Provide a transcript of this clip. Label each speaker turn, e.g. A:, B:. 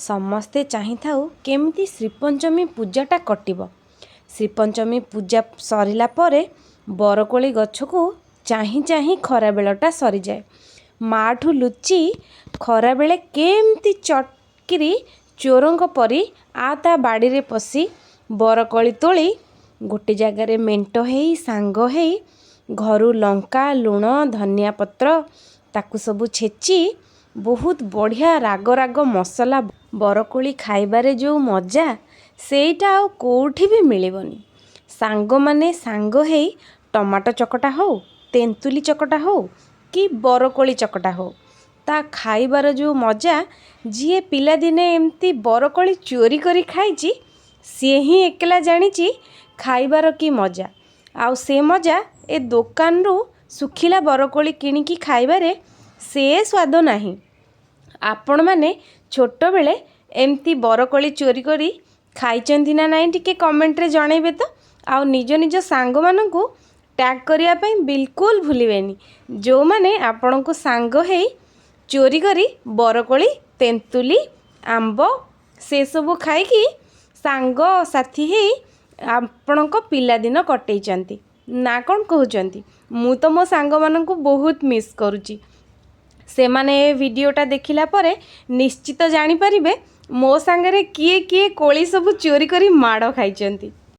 A: ସମସ୍ତେ ଚାହିଁଥାଉ କେମିତି ଶ୍ରୀପଞ୍ଚମୀ ପୂଜାଟା କଟିବ। ଶ୍ରୀପଞ୍ଚମୀ ପୂଜା ସରିଲା ପରେ ବରକୋଳି ଗଛକୁ ଚାହିଁ ଚାହିଁ ଖରାବେଳଟା ସରିଯାଏ। ମାଠୁ ଲୁଚି ଖରାବେଳେ କେମିତି ଚଟକିରି ଚୋରଙ୍କ ପରି ତା ବାଡ଼ିରେ ପଶି ବରକୋଳି ତୋଳି ଗୋଟେ ଜାଗାରେ ମେଣ୍ଟ ହେଇ ସାଙ୍ଗ ହେଇ ଘରୁ ଲଙ୍କା, ଲୁଣ, ଧନିଆ ପତ୍ର ତାକୁ ସବୁ ଛେଚି ବହୁତ ବଢ଼ିଆ ରାଗ ରାଗ ମସଲା ବରକୋଳି ଖାଇବାରେ ଯେଉଁ ମଜା ସେଇଟା ଆଉ କେଉଁଠି ବି ମିଳିବନି। ସାଙ୍ଗମାନେ ସାଙ୍ଗ ହେଇ ଟମାଟୋ ଚକଟା ହଉ, ତେନ୍ତୁଲି ଚକଟା ହଉ କି ବରକୋଳି ଚକଟା ହଉ, ତା ଖାଇବାର ଯେଉଁ ମଜା, ଯିଏ ପିଲାଦିନେ ଏମିତି ବରକୋଳି ଚୋରି କରି ଖାଇଛି ସିଏ ହିଁ ଏକଲା ଜାଣିଛି ଖାଇବାର କି ମଜା। ଆଉ ସେ ମଜା ଏ ଦୋକାନରୁ ଶୁଖିଲା ବରକୋଳି କିଣିକି ଖାଇବାରେ ସେ ସ୍ୱାଦ ନାହିଁ। ଆପଣମାନେ ଛୋଟବେଳେ ଏମିତି ବରକୋଳି ଚୋରି କରି ଖାଇଛନ୍ତି ନା ନାହିଁ ଟିକେ କମେଣ୍ଟରେ ଜଣାଇବେ ତ। ଆଉ ନିଜ ନିଜ ସାଙ୍ଗମାନଙ୍କୁ ଟ୍ୟାଗ୍ କରିବା ପାଇଁ ବିଲକୁଲ ଭୁଲିବେନି, ଯେଉଁମାନେ ଆପଣଙ୍କୁ ସାଙ୍ଗ ହେଇ ଚୋରି କରି ବରକୋଳି, ତେନ୍ତୁଲି, ଆମ୍ବ ସେସବୁ ଖାଇକି ସାଙ୍ଗସାଥି ହେଇ ଆପଣଙ୍କ ପିଲାଦିନ କଟେଇଛନ୍ତି ନା କ'ଣ କହୁଛନ୍ତି? ମୁଁ ତ ମୋ ସାଙ୍ଗମାନଙ୍କୁ ବହୁତ ମିସ୍ କରୁଛି। ସେମାନେ ଏ ଭିଡ଼ିଓଟା ଦେଖିଲା ପରେ ନିଶ୍ଚିତ ଜାଣିପାରିବେ ମୋ ସାଙ୍ଗରେ କିଏ କିଏ କୋଳି ସବୁ ଚୋରି କରି ମାଡ଼ ଖାଇଛନ୍ତି।